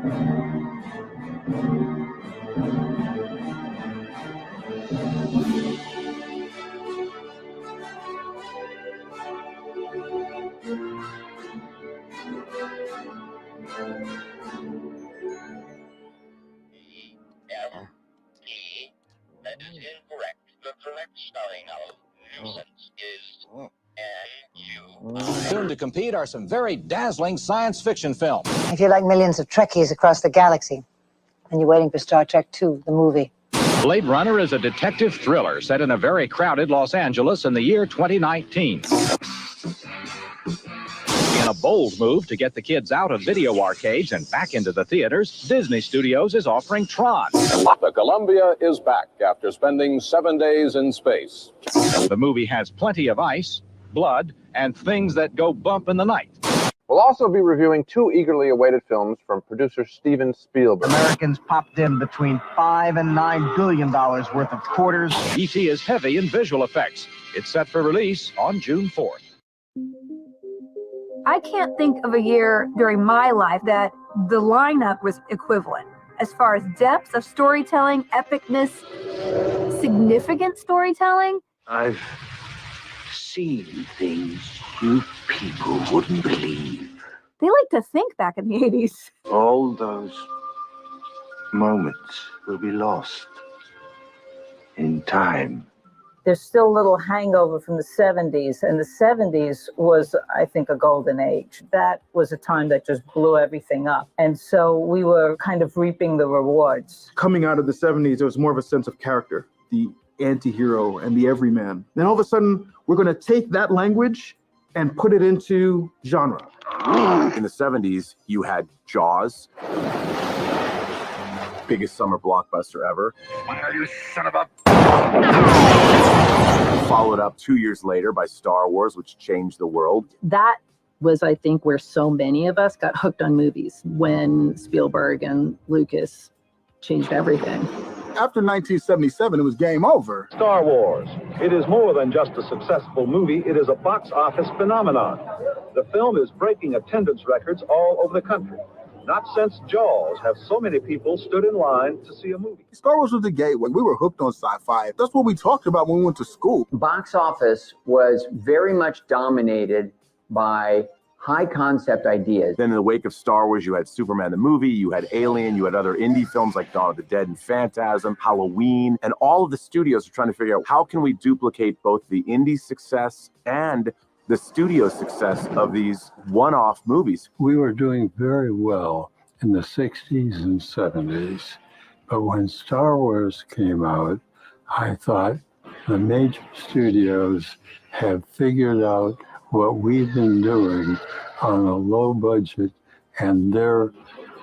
That is incorrect. The correct spelling of nuisance is N-U-I. Soon to compete are some very dazzling science fiction films. If you like millions of Trekkies across the galaxy, and you're waiting for Star Trek II, the movie. Blade Runner is a detective thriller set in a very crowded Los Angeles in the year 2019. In a bold move to get the kids out of video arcades and back into the theaters, Disney Studios is offering Tron. The Columbia is back after spending 7 days in space. The movie has plenty of ice, blood, and things that go bump in the night. We'll also be reviewing 2 eagerly awaited films from producer Steven Spielberg. Americans popped in between $5 and $9 billion worth of quarters. E.T. is heavy in visual effects. It's set for release on June 4th. I can't think of a year during my life that the lineup was equivalent. As far as depth of storytelling, epicness, significant storytelling. I've seen things you people wouldn't believe. They like to think back in the 80s. All those moments will be lost in time. There's still a little hangover from the 70s, and the 70s was, I think, a golden age. That was a time that just blew everything up. And so we were kind of reaping the rewards. Coming out of the 70s, there was more of a sense of character, the anti-hero and the everyman. Then all of a sudden, we're going to take that language and put it into genre. In the 70s, you had Jaws, biggest summer blockbuster ever. You son of a... Followed up 2 years later by Star Wars, which changed the world. That was, I think, where so many of us got hooked on movies, when Spielberg and Lucas changed everything. After 1977, it was game over. Star Wars. It is more than just a successful movie. It is a box office phenomenon. The film is breaking attendance records all over the country. Not since Jaws have so many people stood in line to see a movie. Star Wars was the gateway. We were hooked on sci-fi. That's what we talked about when we went to school. Box office was very much dominated by high concept ideas. Then in the wake of Star Wars, you had Superman the movie, you had Alien, you had other indie films like Dawn of the Dead and Phantasm, Halloween, and all of the studios are trying to figure out how can we duplicate both the indie success and the studio success of these one-off movies. We were doing very well in the 60s and 70s, but when Star Wars came out, I thought the major studios have figured out what we've been doing on a low budget, and they're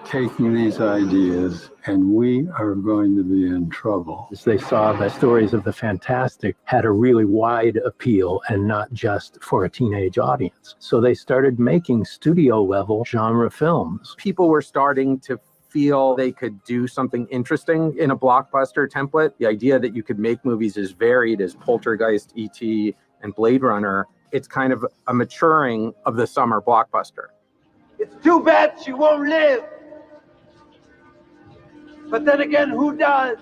taking these ideas, and we are going to be in trouble. They saw the stories of the fantastic had a really wide appeal and not just for a teenage audience. So they started making studio-level genre films. People were starting to feel they could do something interesting in a blockbuster template. The idea that you could make movies as varied as Poltergeist, E.T., and Blade Runner, it's kind of a maturing of the summer blockbuster. It's too bad she won't live. But then again, who does?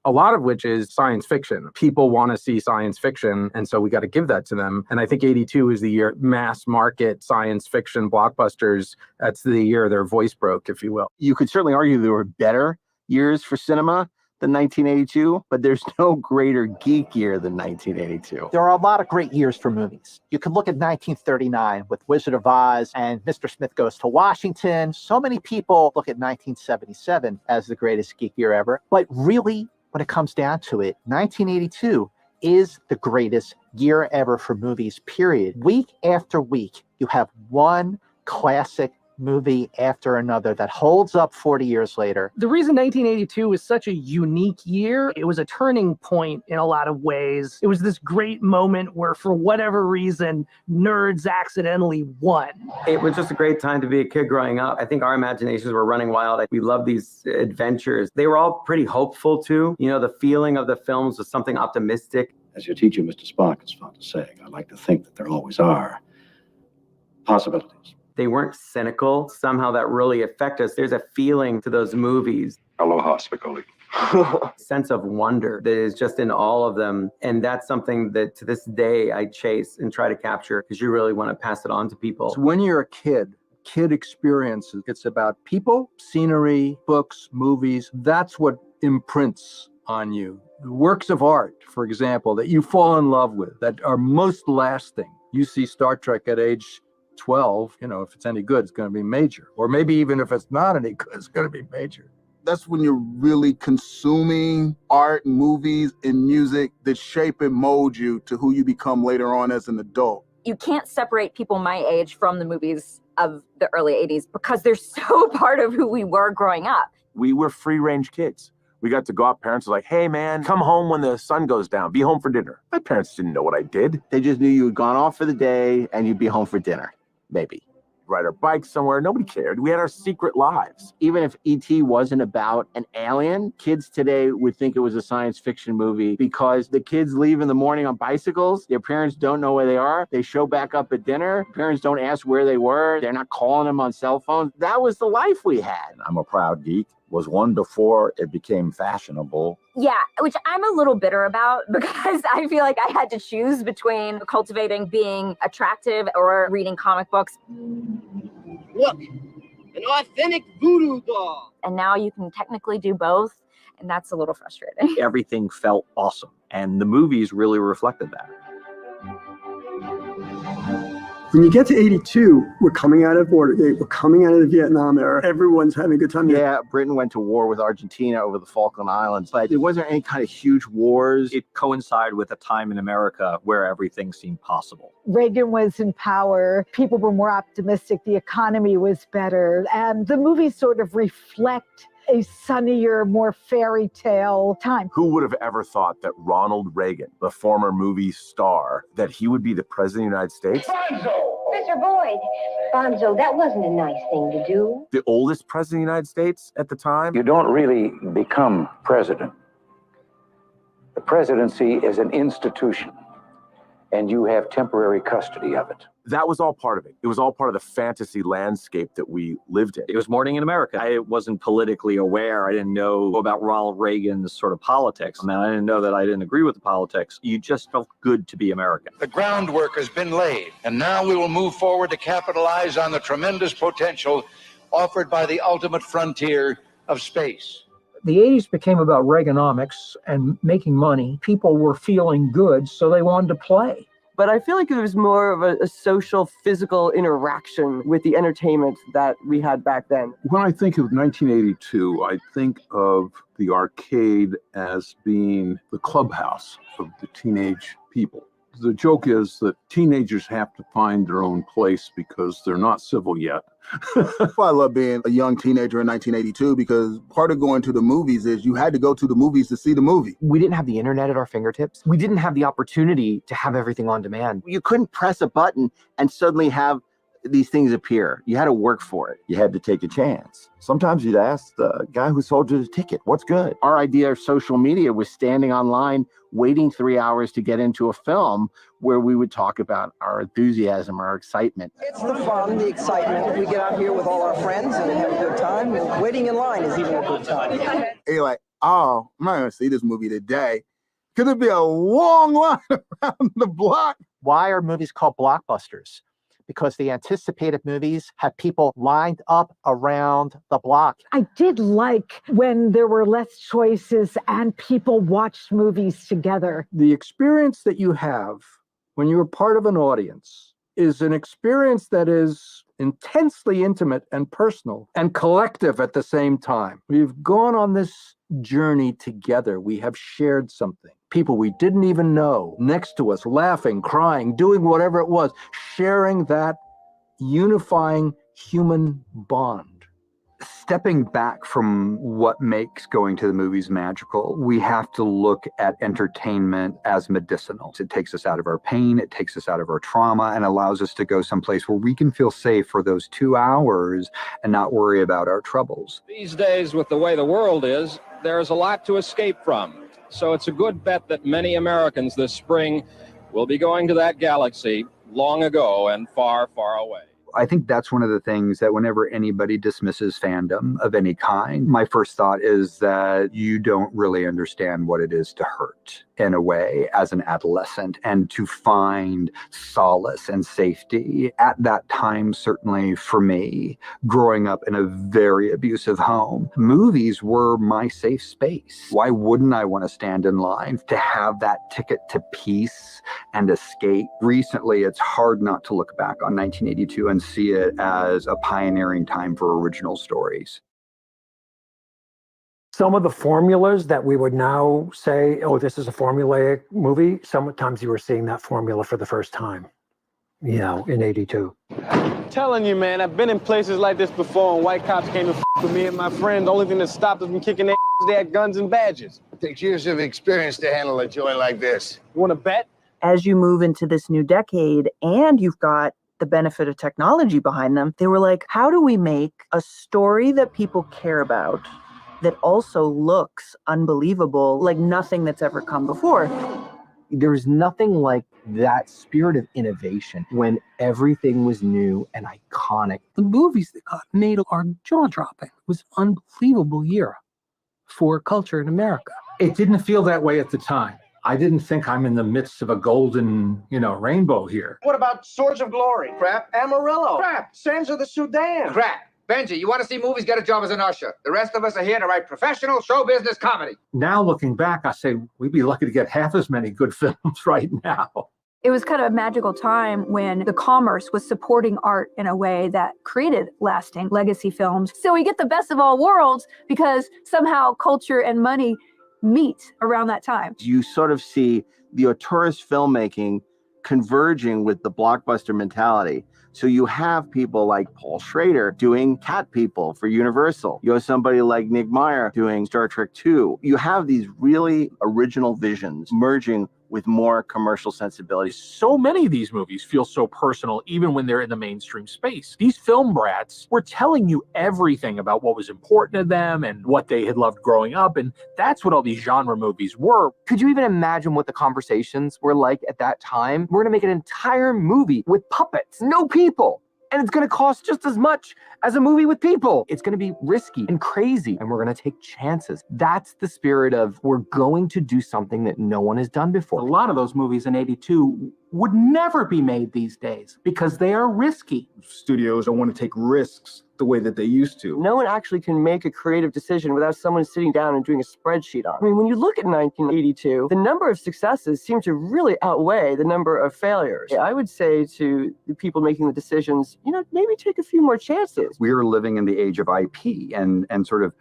A lot of which is science fiction. People want to see science fiction, and so we got to give that to them. And I think 82 is the year mass market science fiction blockbusters. That's the year their voice broke, if you will. You could certainly argue there were better years for cinema than 1982, but there's no greater geek year than 1982. There are a lot of great years for movies. You can look at 1939 with Wizard of Oz and Mr. Smith Goes to Washington. So many people look at 1977 as the greatest geek year ever, but really, when it comes down to it, 1982 is the greatest year ever for movies, period. Week after week, you have one classic movie after another that holds up 40 years later. The reason 1982 was such a unique year, it was a turning point in a lot of ways. It was this great moment where, for whatever reason, nerds accidentally won. It was just a great time to be a kid growing up. I think our imaginations were running wild. We loved these adventures. They were all pretty hopeful too. You know, the feeling of the films was something optimistic. As your teacher, Mr. Spock, is fond of saying, I like to think that there always are possibilities. They weren't cynical. Somehow that really affected us. There's a feeling to those movies. Aloha, Spicoli. Sense of wonder that is just in all of them. And that's something that to this day I chase and try to capture because you really want to pass it on to people. So when you're a kid experiences, it's about people, scenery, books, movies. That's what imprints on you. Works of art, for example, that you fall in love with, that are most lasting. You see Star Trek at age 12, if it's any good, it's going to be major. Or maybe even if it's not any good, it's going to be major. That's when you're really consuming art and movies and music that shape and mold you to who you become later on as an adult. You can't separate people my age from the movies of the early 80s because they're so part of who we were growing up. We were free-range kids. We got to go out. Parents were like, hey, man, come home when the sun goes down. Be home for dinner. My parents didn't know what I did. They just knew you had gone off for the day and you'd be home for dinner, maybe. Ride our bikes somewhere. Nobody cared. We had our secret lives. Even if E.T. wasn't about an alien, kids today would think it was a science fiction movie because the kids leave in the morning on bicycles. Their parents don't know where they are. They show back up at dinner. Parents don't ask where they were. They're not calling them on cell phones. That was the life we had. I'm a proud geek. Was one before it became fashionable. Yeah, which I'm a little bitter about because I feel like I had to choose between cultivating being attractive or reading comic books. Look, an authentic voodoo doll. And now you can technically do both, and that's a little frustrating. Everything felt awesome, and the movies really reflected that. When you get to 82, we're coming out of Watergate, we're coming out of the Vietnam era, everyone's having a good time. Yeah, Britain went to war with Argentina over the Falkland Islands, but there wasn't any kind of huge wars. It coincided with a time in America where everything seemed possible. Reagan was in power, people were more optimistic, the economy was better, and the movies sort of reflect a sunnier, more fairy tale time. Who would have ever thought that Ronald Reagan, the former movie star, that he would be the president of the United States? Mr. Boyd, Bonzo, that wasn't a nice thing to do. The oldest president of the United States at the time? You don't really become president. The presidency is an institution, and you have temporary custody of it. That was all part of it. It was all part of the fantasy landscape that we lived in. It was Morning in America. I wasn't politically aware. I didn't know about Ronald Reagan's sort of politics. I didn't know that I didn't agree with the politics. You just felt good to be American. The groundwork has been laid, and now we will move forward to capitalize on the tremendous potential offered by the ultimate frontier of space. The 80s became about Reaganomics and making money. People were feeling good, so they wanted to play. But I feel like it was more of a social, physical interaction with the entertainment that we had back then. When I think of 1982, I think of the arcade as being the clubhouse of the teenage people. The joke is that teenagers have to find their own place because they're not civil yet. I love being a young teenager in 1982 because part of going to the movies is you had to go to the movies to see the movie. We didn't have the internet at our fingertips. We didn't have the opportunity to have everything on demand. You couldn't press a button and suddenly have these things appear. You had to work for it. You had to take a chance. Sometimes you'd ask the guy who sold you the ticket, what's good? Our idea of social media was standing online, waiting 3 hours to get into a film where we would talk about our enthusiasm, our excitement. It's the fun, the excitement. We get out here with all our friends and have a good time. And waiting in line is even a good time. And you're like, oh, I'm not going to see this movie today. Could there be a long line around the block? Why are movies called blockbusters? Because the anticipated movies have people lined up around the block. I did like when there were less choices and people watched movies together. The experience that you have when you're part of an audience is an experience that is intensely intimate and personal and collective at the same time. We've gone on this journey together. We have shared something. People we didn't even know next to us, laughing, crying, doing whatever it was, sharing that unifying human bond. Stepping back from what makes going to the movies magical, we have to look at entertainment as medicinal. It takes us out of our pain, it takes us out of our trauma, and allows us to go someplace where we can feel safe for those 2 hours and not worry about our troubles. These days, with the way the world is, there's a lot to escape from. So it's a good bet that many Americans this spring will be going to that galaxy long ago and far, far away. I think that's one of the things that whenever anybody dismisses fandom of any kind, my first thought is that you don't really understand what it is to hurt in a way as an adolescent and to find solace and safety. At that time, certainly for me, growing up in a very abusive home, movies were my safe space. Why wouldn't I want to stand in line to have that ticket to peace and escape? Recently, it's hard not to look back on 1982 and see it as a pioneering time for original stories. Some of the formulas that we would now say, oh, this is a formulaic movie, sometimes you were seeing that formula for the first time, in 82. Telling you, man, I've been in places like this before, and white cops came and with me and my friends. The only thing that stopped us from kicking their ass, they had guns and badges. It takes years of experience to handle a joint like this. You want to bet? As you move into this new decade and you've got the benefit of technology behind them, they were like, how do we make a story that people care about that also looks unbelievable, like nothing that's ever come before? There's nothing like that spirit of innovation when everything was new and iconic. The movies that got made are jaw-dropping. It was an unbelievable year for culture in America. It didn't feel that way at the time. I didn't think I'm in the midst of a golden, rainbow here. What about Swords of Glory? Crap. Amarillo? Crap. Sands of the Sudan? Crap. Benji, you want to see movies, get a job as an usher. The rest of us are here to write professional show business comedy. Now looking back, I say we'd be lucky to get half as many good films right now. It was kind of a magical time when the commerce was supporting art in a way that created lasting legacy films. So we get the best of all worlds because somehow culture and money meet around that time. You sort of see the auteurist filmmaking converging with the blockbuster mentality. So you have people like Paul Schrader doing Cat People for Universal. You have somebody like Nick Meyer doing Star Trek II. You have these really original visions merging with more commercial sensibilities. So many of these movies feel so personal, even when they're in the mainstream space. These film brats were telling you everything about what was important to them and what they had loved growing up. And that's what all these genre movies were. Could you even imagine what the conversations were like at that time? We're going to make an entire movie with puppets, no people. And it's going to cost just as much as a movie with people. It's going to be risky and crazy, and we're going to take chances. That's the spirit of we're going to do something that no one has done before. A lot of those movies in 82 would never be made these days because they are risky. Studios don't want to take risks the way that they used to. No one actually can make a creative decision without someone sitting down and doing a spreadsheet on it. I mean, when you look at 1982, the number of successes seem to really outweigh the number of failures. I would say to the people making the decisions, maybe take a few more chances. We're living in the age of IP and sort of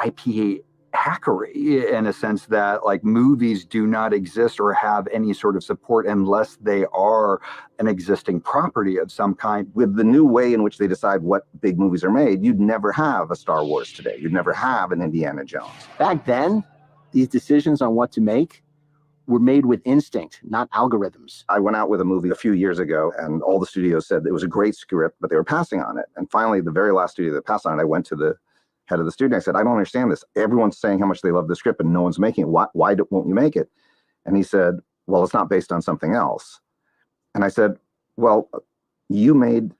IP hackery in a sense that like movies do not exist or have any sort of support unless they are an existing property of some kind. With the new way in which they decide what big movies are made, you'd never have a Star Wars today. You'd never have an Indiana Jones. Back then, these decisions on what to make were made with instinct, not algorithms. I went out with a movie a few years ago and all the studios said it was a great script, but they were passing on it. And finally, the very last studio that passed on it, I went to the head of the studio. I said, I don't understand this. Everyone's saying how much they love the script and no one's making it. Why won't you make it? And he said, well, it's not based on something else. And I said, well, you made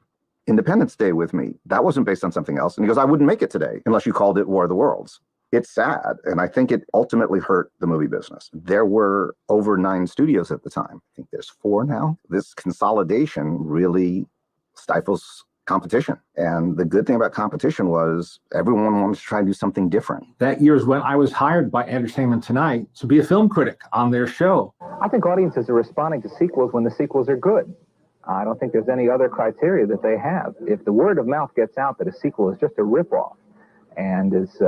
Independence Day with me. That wasn't based on something else. And he goes, I wouldn't make it today unless you called it War of the Worlds. It's sad. And I think it ultimately hurt the movie business. There were over 9 studios at the time. I think there's 4 now. This consolidation really stifles competition. And the good thing about competition was everyone wanted to try to do something different. That year is when I was hired by Entertainment Tonight to be a film critic on their show. I think audiences are responding to sequels when the sequels are good. I don't think there's any other criteria that they have. If the word of mouth gets out that a sequel is just a ripoff and is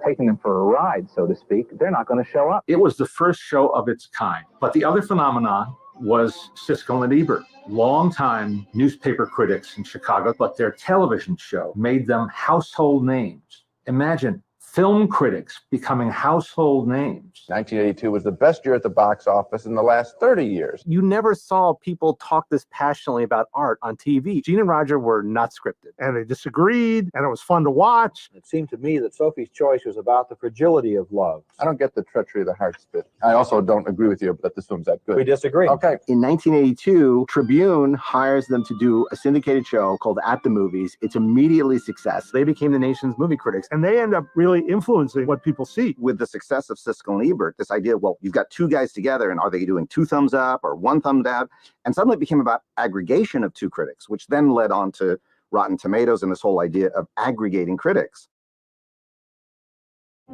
taking them for a ride, so to speak, they're not going to show up. It was the first show of its kind. But the other phenomenon was Siskel and Ebert, longtime newspaper critics in Chicago, but their television show made them household names. Imagine film critics becoming household names. 1982 was the best year at the box office in the last 30 years. You never saw people talk this passionately about art on TV. Gene and Roger were not scripted. And they disagreed, and it was fun to watch. It seemed to me that Sophie's Choice was about the fragility of love. I don't get the treachery of the heart bit. I also don't agree with you that this film's that good. We disagree. Okay. In 1982, Tribune hires them to do a syndicated show called At the Movies. It's immediately a success. They became the nation's movie critics. And they end up really influencing what people see. With the success of Siskel and Ebert, this idea, well, you've got two guys together, and are they doing 2 thumbs up or 1 thumb down? And suddenly it became about aggregation of 2 critics, which then led on to Rotten Tomatoes and this whole idea of aggregating critics.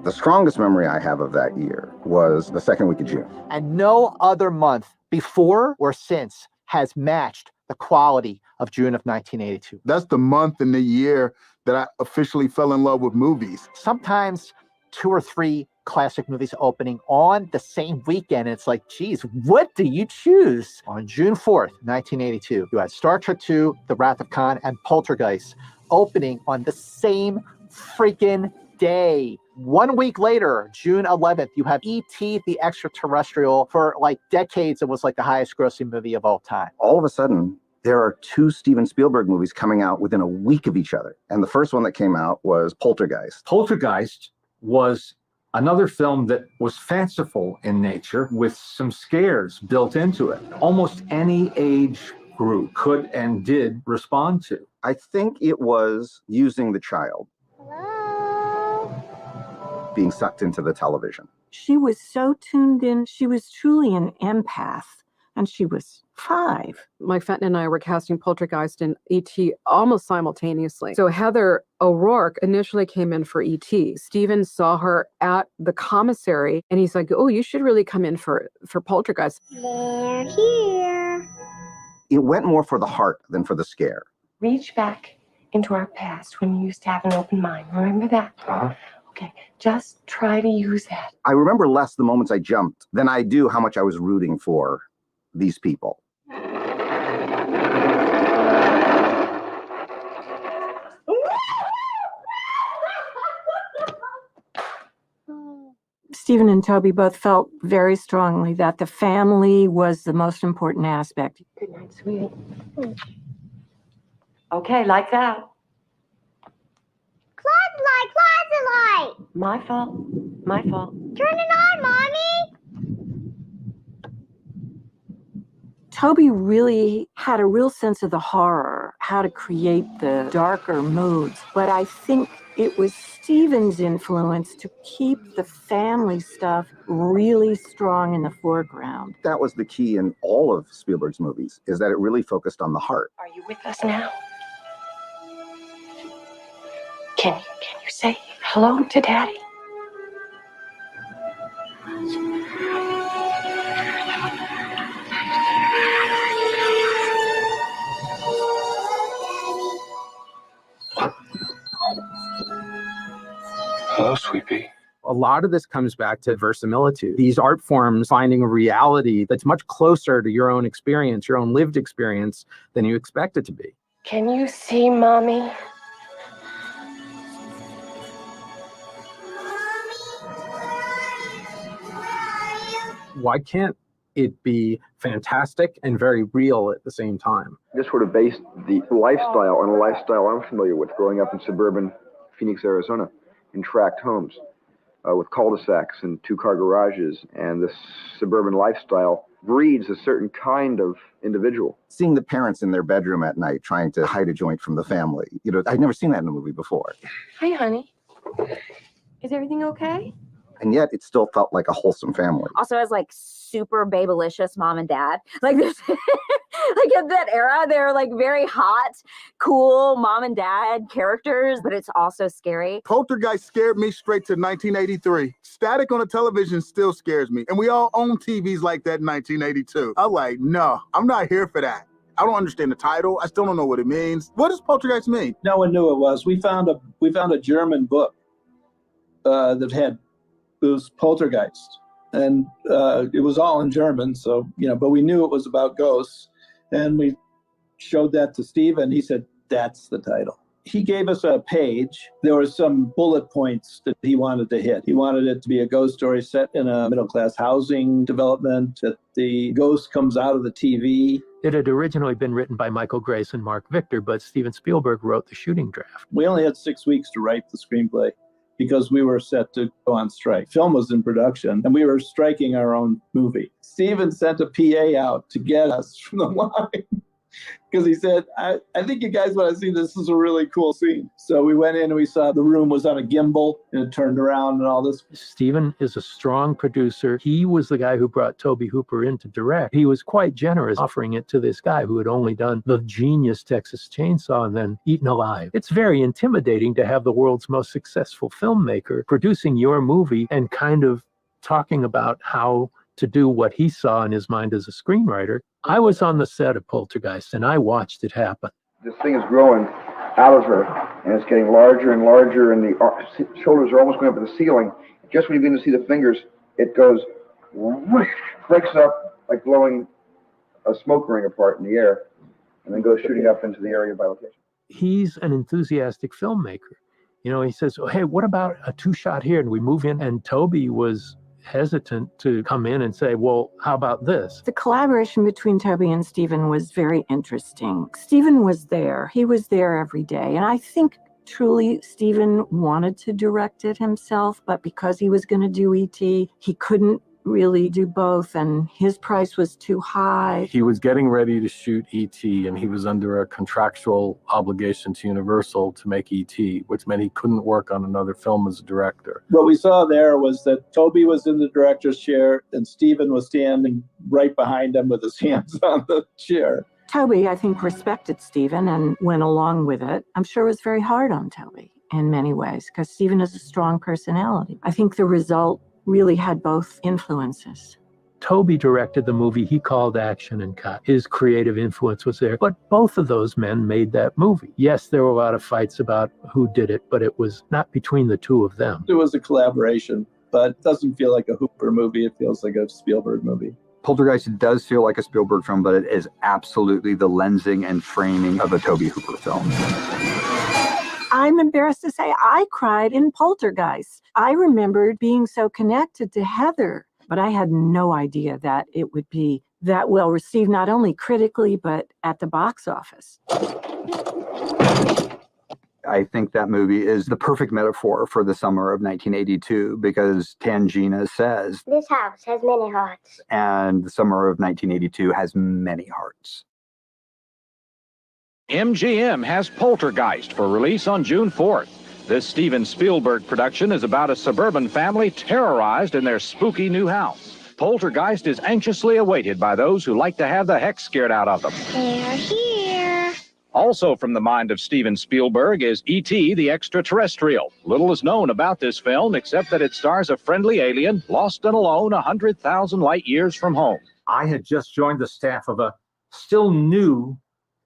The strongest memory I have of that year was the second week of June. And no other month before or since has matched the quality of June of 1982. That's the month and the year that I officially fell in love with movies. Sometimes 2 or 3 classic movies opening on the same weekend. It's like, geez, what do you choose? On June 4th, 1982, you had Star Trek II, The Wrath of Khan, and Poltergeist opening on the same freaking day. 1 week later, June 11th, you have E.T. the Extraterrestrial. For like decades, it was like the highest grossing movie of all time. All of a sudden, there are 2 Steven Spielberg movies coming out within a week of each other. And the first one that came out was Poltergeist. Poltergeist was another film that was fanciful in nature with some scares built into it. Almost any age group could and did respond to. I think it was using the child. Being sucked into the television. She was so tuned in. She was truly an empath, and she was 5. Mike Fenton and I were casting Poltergeist and E.T. almost simultaneously. So Heather O'Rourke initially came in for E.T. Steven saw her at the commissary, and he's like, oh, you should really come in for Poltergeist. They're here. It went more for the heart than for the scare. Reach back into our past when we used to have an open mind. Remember that? Okay, just try to use that. I remember less the moments I jumped than I do how much I was rooting for these people. Stephen and Toby both felt very strongly that the family was the most important aspect. Good night, sweetie. Okay, like that. Closet light. My fault. My fault. Turn it on, Mommy. Toby really had a real sense of the horror, how to create the darker moods. But I think it was Stephen's influence to keep the family stuff really strong in the foreground. That was the key in all of Spielberg's movies, is that it really focused on the heart. Are you with us now? Can you say hello to Daddy? Hello, sweet pea. A lot of this comes back to verisimilitude. These art forms finding a reality that's much closer to your own experience, your own lived experience, than you expect it to be. Can you see Mommy? Why can't it be fantastic and very real at the same time? This sort of based the lifestyle on a lifestyle I'm familiar with growing up in suburban Phoenix, Arizona, in tract homes with cul-de-sacs and 2-car garages. And this suburban lifestyle breeds a certain kind of individual. Seeing the parents in their bedroom at night trying to hide a joint from the family. You know, I'd never seen that in a movie before. Hi, honey. Is everything okay? And yet it still felt like a wholesome family. Also has like super babylicious mom and dad. Like this, like at that era, they're like very hot, cool mom and dad characters, but it's also scary. Poltergeist scared me straight to 1983. Static on the television still scares me. And we all own TVs like that in 1982. I'm like, no, I'm not here for that. I don't understand the title. I still don't know what it means. What does Poltergeist mean? No one knew it was. We found a German book that had it was Poltergeist, and it was all in German. So but we knew it was about ghosts, and we showed that to Steve, and he said, "That's the title." He gave us a page. There were some bullet points that he wanted to hit. He wanted it to be a ghost story set in a middle-class housing development, that the ghost comes out of the TV. It had originally been written by Michael Grace and Mark Victor, but Steven Spielberg wrote the shooting draft. We only had 6 weeks to write the screenplay because we were set to go on strike. Film was in production, and we were striking our own movie. Steven sent a PA out to get us from the line. Because he said, I think you guys want to see this. This is a really cool scene. So we went in and we saw the room was on a gimbal and it turned around and all this. Steven is a strong producer. He was the guy who brought Tobe Hooper in to direct. He was quite generous offering it to this guy who had only done the genius Texas Chainsaw and then Eaten Alive. It's very intimidating to have the world's most successful filmmaker producing your movie and kind of talking about how to do what he saw in his mind as a screenwriter. I was on the set of Poltergeist and I watched it happen. This thing is growing out of her, and it's getting larger and larger, and the shoulders are almost going up to the ceiling. Just when you begin to see the fingers, it goes, whoosh, breaks up like blowing a smoke ring apart in the air, and then goes shooting up into the area by location. He's an enthusiastic filmmaker. You know, he says, oh, hey, what about a 2-shot here? And we move in, and Tobe was hesitant to come in and say, well, how about this? The collaboration between Tobe and Steven was very interesting. Steven was there. He was there every day. And I think truly Steven wanted to direct it himself, but because he was going to do E.T., he couldn't really do both, and his price was too high. He was getting ready to shoot E.T., and he was under a contractual obligation to Universal to make E.T., which meant he couldn't work on another film as a director. What we saw there was that Tobe was in the director's chair and Steven was standing right behind him with his hands on the chair. Tobe, I think, respected Steven and went along with it. I'm sure it was very hard on Tobe in many ways, because Steven is a strong personality. I think the result really had both influences. Tobe directed the movie he called Action and Cut. His creative influence was there, but both of those men made that movie. Yes, there were a lot of fights about who did it, but it was not between the two of them. It was a collaboration, but it doesn't feel like a Hooper movie. It feels like a Spielberg movie. Poltergeist does feel like a Spielberg film, but it is absolutely the lensing and framing of a Tobe Hooper film. I'm embarrassed to say I cried in Poltergeist. I remembered being so connected to Heather, but I had no idea that it would be that well received, not only critically, but at the box office. I think that movie is the perfect metaphor for the summer of 1982 because Tangina says, "This house has many hearts." And the summer of 1982 has many hearts. MGM has Poltergeist for release on June 4th. This Steven Spielberg production is about a suburban family terrorized in their spooky new house. Poltergeist is anxiously awaited by those who like to have the heck scared out of them. They're here. Also from the mind of Steven Spielberg is E.T. the Extraterrestrial. Little is known about this film except that it stars a friendly alien lost and alone 100,000 light years from home. I had just joined the staff of a still new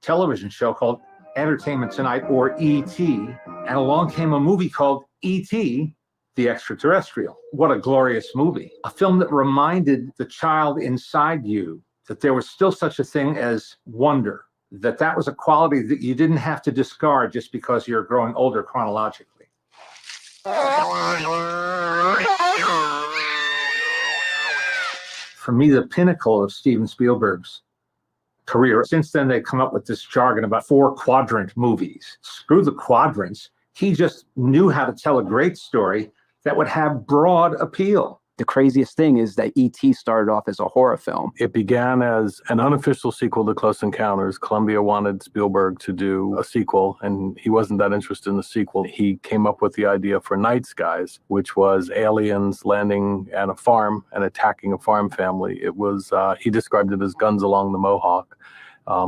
television show called Entertainment Tonight, or E.T., and along came a movie called E.T., the Extraterrestrial. What a glorious movie. A film that reminded the child inside you that there was still such a thing as wonder, that was a quality that you didn't have to discard just because you're growing older chronologically. For me, the pinnacle of Steven Spielberg's career. Since then, they've come up with this jargon about 4-quadrant movies. Screw the quadrants. He just knew how to tell a great story that would have broad appeal. The craziest thing is that E.T. started off as a horror film. It began as an unofficial sequel to Close Encounters. Columbia wanted Spielberg to do a sequel, and he wasn't that interested in the sequel. He came up with the idea for Night Skies, which was aliens landing at a farm and attacking a farm family. It was, he described it as Guns Along the Mohawk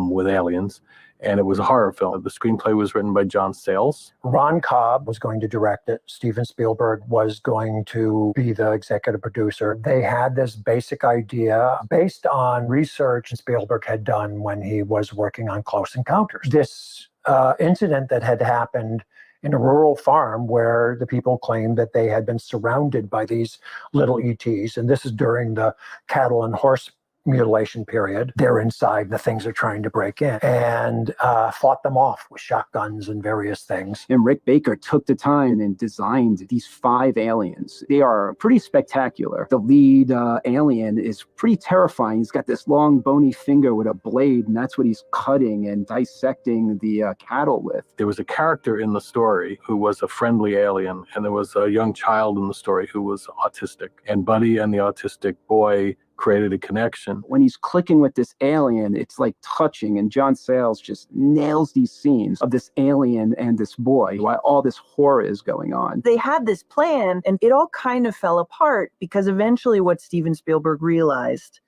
with aliens. And it was a horror film. The screenplay was written by John Sayles. Ron Cobb was going to direct it. Steven Spielberg was going to be the executive producer. They had this basic idea based on research Spielberg had done when he was working on Close Encounters. This incident that had happened in a rural farm where the people claimed that they had been surrounded by these little ETs. And this is during the cattle and horse mutilation period. They're inside, the things are trying to break in, and fought them off with shotguns and various things. And Rick Baker took the time and designed these 5 aliens. They are pretty spectacular. The lead alien is pretty terrifying. He's got this long bony finger with a blade, and that's what he's cutting and dissecting the cattle with. There was a character in the story who was a friendly alien, and there was a young child in the story who was autistic. And Buddy and the autistic boy created a connection. When he's clicking with this alien, it's like touching, and John Sayles just nails these scenes of this alien and this boy while all this horror is going on. They had this plan, and it all kind of fell apart because eventually what Steven Spielberg realized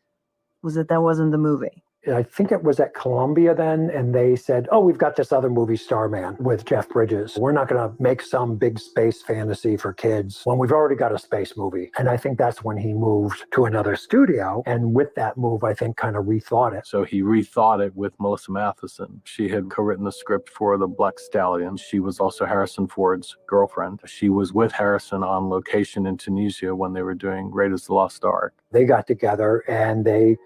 was that wasn't the movie. I think it was at Columbia then, and they said, oh, we've got this other movie, Starman, with Jeff Bridges. We're not going to make some big space fantasy for kids when we've already got a space movie. And I think that's when he moved to another studio. And with that move, I think kind of rethought it. So he rethought it with Melissa Matheson. She had co-written the script for The Black Stallion. She was also Harrison Ford's girlfriend. She was with Harrison on location in Tunisia when they were doing Raiders of the Lost Ark. They got together and it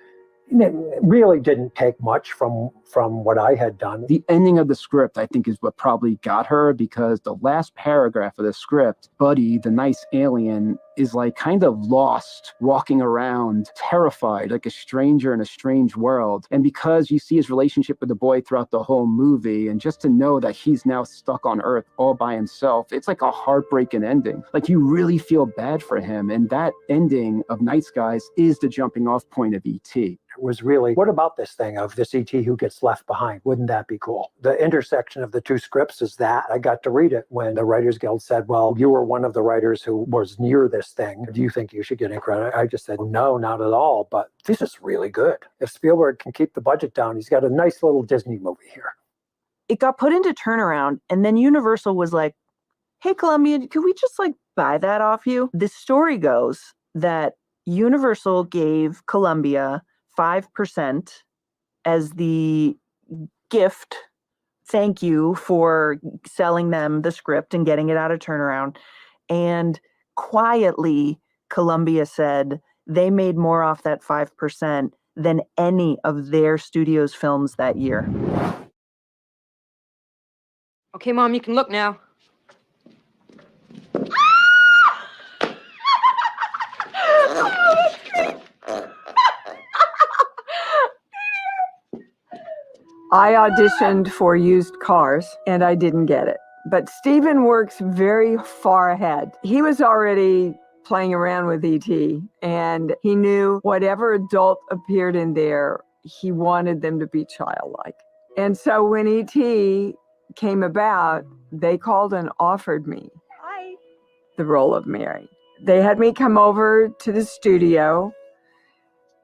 really didn't take much from what I had done. The ending of the script, I think, is what probably got her, because the last paragraph of the script, Buddy, the nice alien, is like kind of lost, walking around, terrified, like a stranger in a strange world. And because you see his relationship with the boy throughout the whole movie, and just to know that he's now stuck on Earth all by himself, it's like a heartbreaking ending. Like, you really feel bad for him. And that ending of Night Skies is the jumping off point of E.T. Was really, what about this thing of this ET who gets left behind? Wouldn't that be cool? The intersection of the two scripts is that I got to read it when the Writers Guild said, well, you were one of the writers who was near this thing. Do you think you should get any credit? I just said, no, not at all. But this is really good. If Spielberg can keep the budget down, he's got a nice little Disney movie here. It got put into turnaround, and then Universal was like, hey, Columbia, could we just buy that off you? The story goes that Universal gave Columbia 5% as the gift, thank you for selling them the script and getting it out of turnaround. And quietly, Columbia said they made more off that 5% than any of their studio's films that year. Okay, Mom, you can look now. I auditioned for Used Cars, and I didn't get it. But Steven works very far ahead. He was already playing around with E.T., and he knew whatever adult appeared in there, he wanted them to be childlike. And so when E.T. came about, they called and offered me the role of Mary. They had me come over to the studio,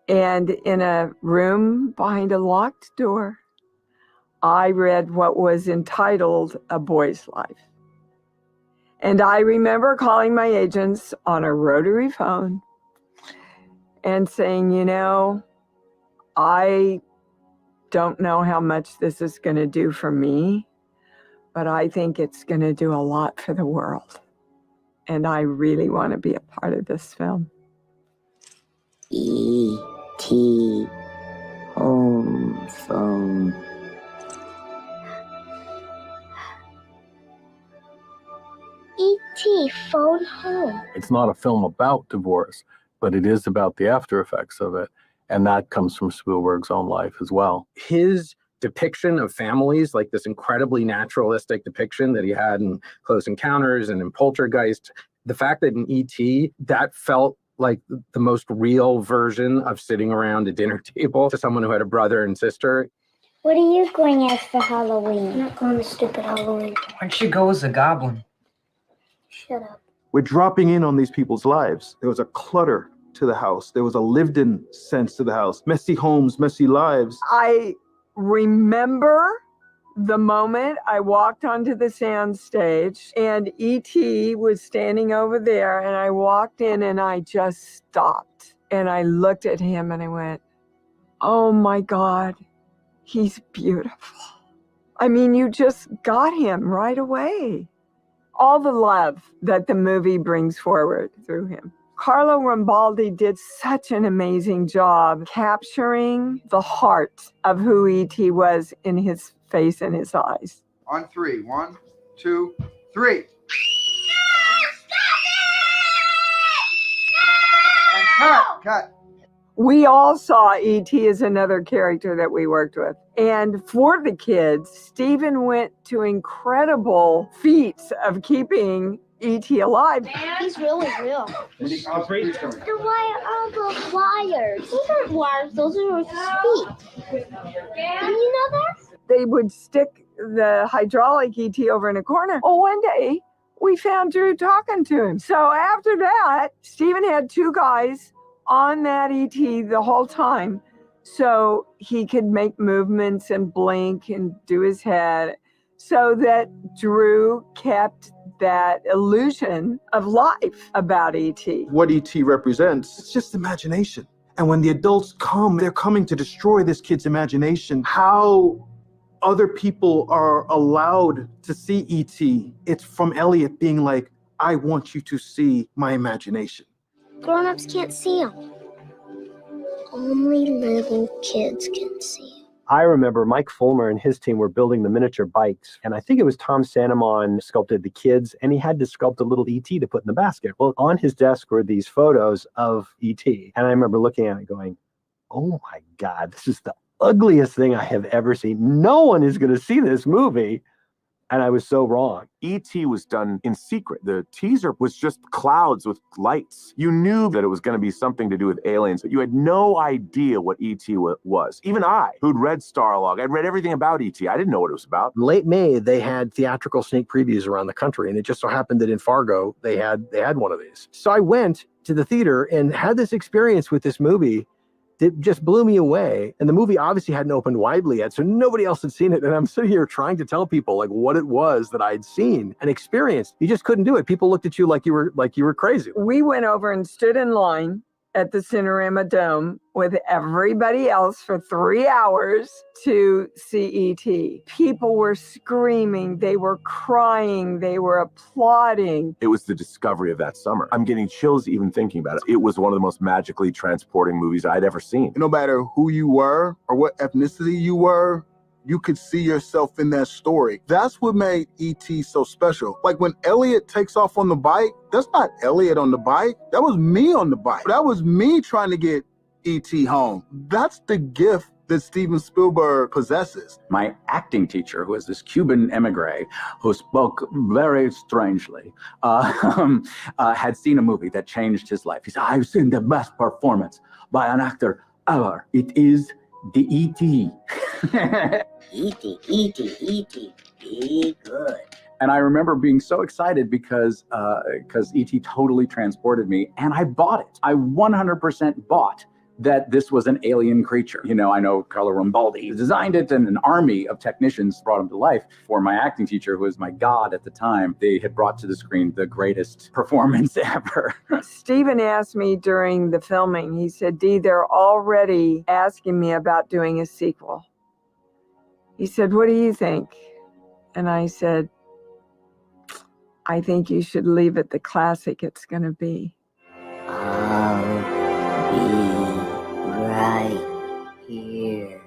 and in a room behind a locked door, I read what was entitled A Boy's Life. And I remember calling my agents on a rotary phone and saying, I don't know how much this is going to do for me, but I think it's going to do a lot for the world. And I really want to be a part of this film. E.T. Home phone. E.T. phone home. It's not a film about divorce, but it is about the after effects of it. And that comes from Spielberg's own life as well. His depiction of families, like this incredibly naturalistic depiction that he had in Close Encounters and in Poltergeist, the fact that in E.T., that felt like the most real version of sitting around a dinner table to someone who had a brother and sister. What are you going as for Halloween? I'm not going to stupid Halloween. Why don't you go as a goblin? Shut up. We're dropping in on these people's lives. There was a clutter to the house. There was a lived-in sense to the house. Messy homes, messy lives. I remember the moment I walked onto the sound stage and E.T. was standing over there, and I walked in and I just stopped and I looked at him and I went, oh my God, he's beautiful. I mean, you just got him right away. All the love that the movie brings forward through him. Carlo Rambaldi did such an amazing job capturing the heart of who E.T. was in his face and his eyes. On three. 1, 2, 3. And cut. We all saw E.T. as another character that we worked with. And for the kids, Stephen went to incredible feats of keeping E.T. alive. He's really real. So why are all those wires? Those aren't wires, those are his feet. Did you know that? They would stick the hydraulic E.T. over in a corner. Oh, one day we found Drew talking to him. So after that, Stephen had 2 guys on that ET the whole time, so he could make movements and blink and do his head, so that Drew kept that illusion of life about ET. What ET represents, it's just imagination. And when the adults come, they're coming to destroy this kid's imagination. How other people are allowed to see ET, it's from Elliot being like, I want you to see my imagination. Grown-ups can't see him. Only little kids can see him. I remember Mike Fulmer and his team were building the miniature bikes, and I think it was Tom Sanamon sculpted the kids, and he had to sculpt a little ET to put in the basket. Well, on his desk were these photos of ET, and I remember looking at it going, oh my God, this is the ugliest thing I have ever seen. No one is going to see this movie. And I was so wrong. E.T. was done in secret. The teaser was just clouds with lights. You knew that it was going to be something to do with aliens, but you had no idea what E.T. was. Even I, who'd read Starlog, I'd read everything about E.T. I didn't know what it was about. Late May, they had theatrical sneak previews around the country, and it just so happened that in Fargo, they had one of these. So I went to the theater and had this experience with this movie. It just blew me away. And the movie obviously hadn't opened widely yet, so nobody else had seen it. And I'm sitting here trying to tell people like what it was that I'd seen and experienced. You just couldn't do it. People looked at you like you were crazy. We went over and stood in line at the Cinerama Dome with everybody else for 3 hours to see ET. People were screaming, they were crying, they were applauding. It was the discovery of that summer. I'm getting chills even thinking about it. It was one of the most magically transporting movies I'd ever seen. No matter who you were or what ethnicity you were, you could see yourself in that story. That's what made E.T. so special. Like when Elliot takes off on the bike, that's not Elliot on the bike. That was me on the bike. That was me trying to get E.T. home. That's the gift that Steven Spielberg possesses. My acting teacher, who was this Cuban emigre who spoke very strangely, had seen a movie that changed his life. He said, I've seen the best performance by an actor ever. It is the E.T. E.T., be good. And I remember being so excited because E.T. totally transported me, and I bought it. I 100% bought that this was an alien creature. You know, I know Carlo Rambaldi designed it, and an army of technicians brought him to life. For my acting teacher, who was my god at the time, they had brought to the screen the greatest performance ever. Stephen asked me during the filming, he said, Dee, they're already asking me about doing a sequel. He said, what do you think? And I said, I think you should leave it the classic it's going to be. I'll be right here.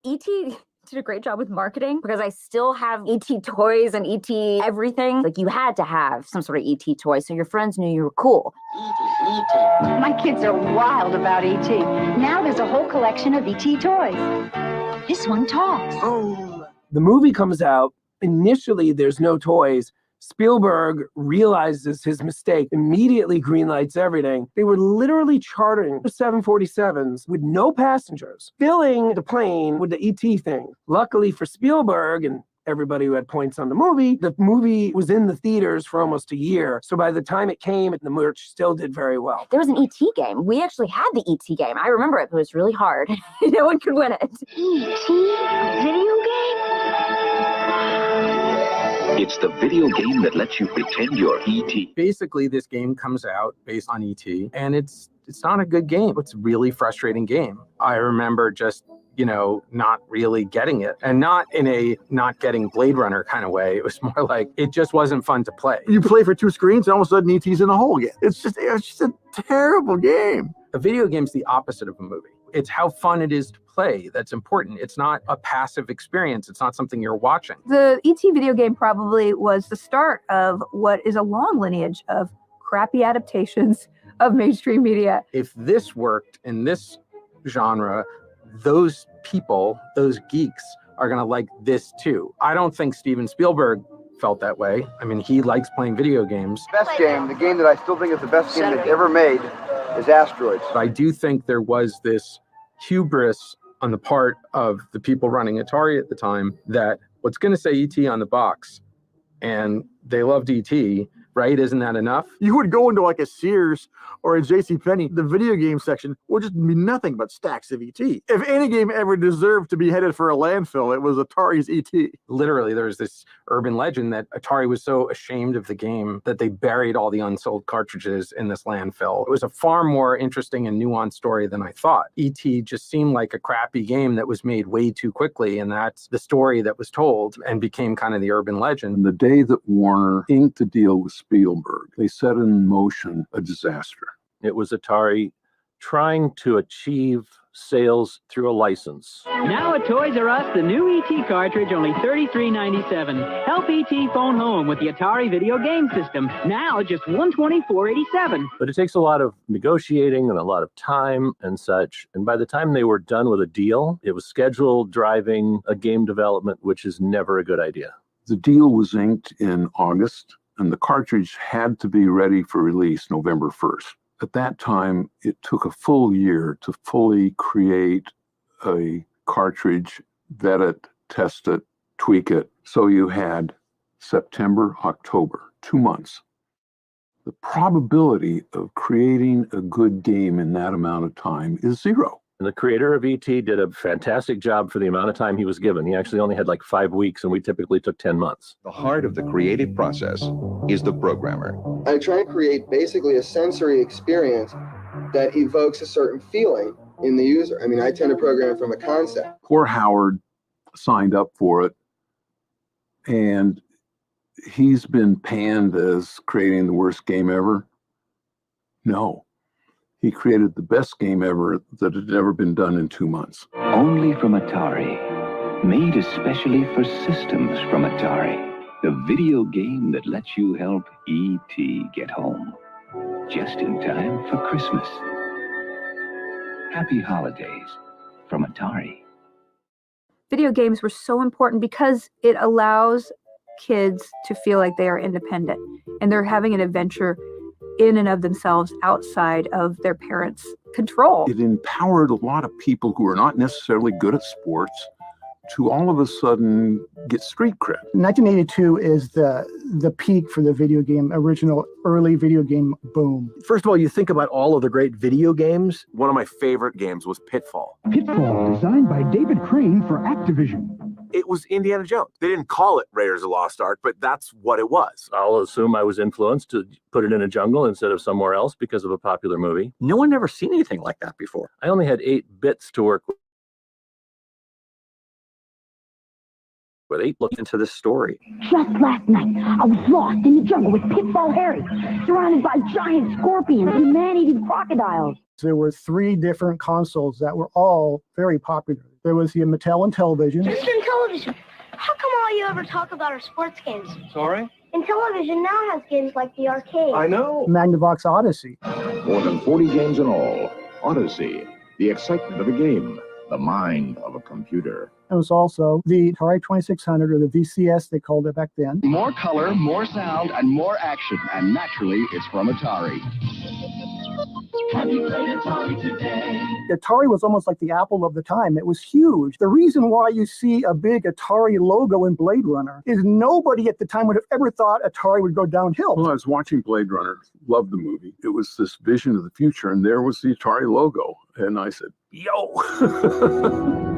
E.T. did a great job with marketing because I still have E.T. toys and E.T. everything. Like, you had to have some sort of E.T. toy so your friends knew you were cool. E.T. My kids are wild about E.T. Now there's a whole collection of E.T. toys. This one talks. Oh. The movie comes out. Initially, there's no toys. Spielberg realizes his mistake, immediately greenlights everything. They were literally chartering 747s with no passengers, filling the plane with the ET thing. Luckily for Spielberg and everybody who had points on the movie was in the theaters for almost a year. So by the time it came, the merch still did very well. There was an E.T. game. We actually had the E.T. game. I remember it, but it was really hard. No one could win it. E.T. video game? It's the video game that lets you pretend you're E.T. Basically, this game comes out based on E.T., and it's it's not a good game. It's a really frustrating game. I remember just, not really getting it, and not in a not getting Blade Runner kind of way. It was more like it just wasn't fun to play. You play for 2 screens, and all of a sudden ET's in a hole again. It's just a terrible game. A video game's the opposite of a movie. It's how fun it is to play that's important. It's not a passive experience. It's not something you're watching. The E.T. video game probably was the start of what is a long lineage of crappy adaptations of mainstream media. If this worked in this genre, those people, those geeks, are going to like this too. I don't think Steven Spielberg felt that way. I mean, he likes playing video games. Best game, the game that I still think is the best game that's ever made, is Asteroids. But I do think there was this hubris on the part of the people running Atari at the time that what's going to say E.T. on the box, and they loved E.T., right? Isn't that enough? You would go into like a Sears or a JCPenney, the video game section would just be nothing but stacks of ET. If any game ever deserved to be headed for a landfill, it was Atari's ET. Literally, there's this urban legend that Atari was so ashamed of the game that they buried all the unsold cartridges in this landfill. It was a far more interesting and nuanced story than I thought. E.T. just seemed like a crappy game that was made way too quickly, and that's the story that was told and became kind of the urban legend. And the day that Warner inked the deal with Spielberg, they set in motion a disaster. It was Atari trying to achieve sales through a license. Now at Toys R Us, the new E.T. cartridge, only $33.97. Help E.T. phone home with the Atari video game system. Now just $124.87. But it takes a lot of negotiating and a lot of time and such. And by the time they were done with a deal, it was scheduled driving a game development, which is never a good idea. The deal was inked in August, and the cartridge had to be ready for release November 1st. At that time, it took a full year to fully create a cartridge, vet it, test it, tweak it. So you had September, October, 2 months. The probability of creating a good game in that amount of time is zero. And the creator of E.T. did a fantastic job for the amount of time he was given. He actually only had like 5 weeks, and we typically took 10 months. The heart of the creative process is the programmer. I try and create basically a sensory experience that evokes a certain feeling in the user. I mean, I tend to program from a concept. Poor Howard signed up for it, and he's been panned as creating the worst game ever. No. He created the best game ever that had ever been done in 2 months. Only from Atari. Made especially for systems from Atari. The video game that lets you help E.T. get home. Just in time for Christmas. Happy holidays from Atari. Video games were so important because it allows kids to feel like they are independent and they're having an adventure in and of themselves outside of their parents' control. It empowered a lot of people who are not necessarily good at sports to all of a sudden get street cred. 1982 is the peak for the video game, original early video game boom. First of all, you think about all of the great video games. One of my favorite games was Pitfall. Pitfall, designed by David Crane for Activision. It was Indiana Jones. They didn't call it Raiders of the Lost Ark, but that's what it was. I'll assume I was influenced to put it in a jungle instead of somewhere else because of a popular movie. No one ever seen anything like that before. I only had 8 bits to work with. But 8 looked into this story. Just last night, I was lost in the jungle with Pitfall Harry, surrounded by giant scorpions and man-eating crocodiles. There were 3 different consoles that were all very popular. There was the Mattel Intellivision. Just in television. How come all you ever talk about are sports games? Sorry? And television now has games like the arcade. I know. Magnavox Odyssey. More than 40 games in all. Odyssey, the excitement of a game, the mind of a computer. It was also the Atari 2600, or the VCS they called it back then. More color, more sound, and more action. And naturally, it's from Atari. Have you played Atari today? Atari was almost like the Apple of the time. It was huge. The reason why you see a big Atari logo in Blade Runner is nobody at the time would have ever thought Atari would go downhill. Well, I was watching Blade Runner, loved the movie. It was this vision of the future, and there was the Atari logo. And I said, yo!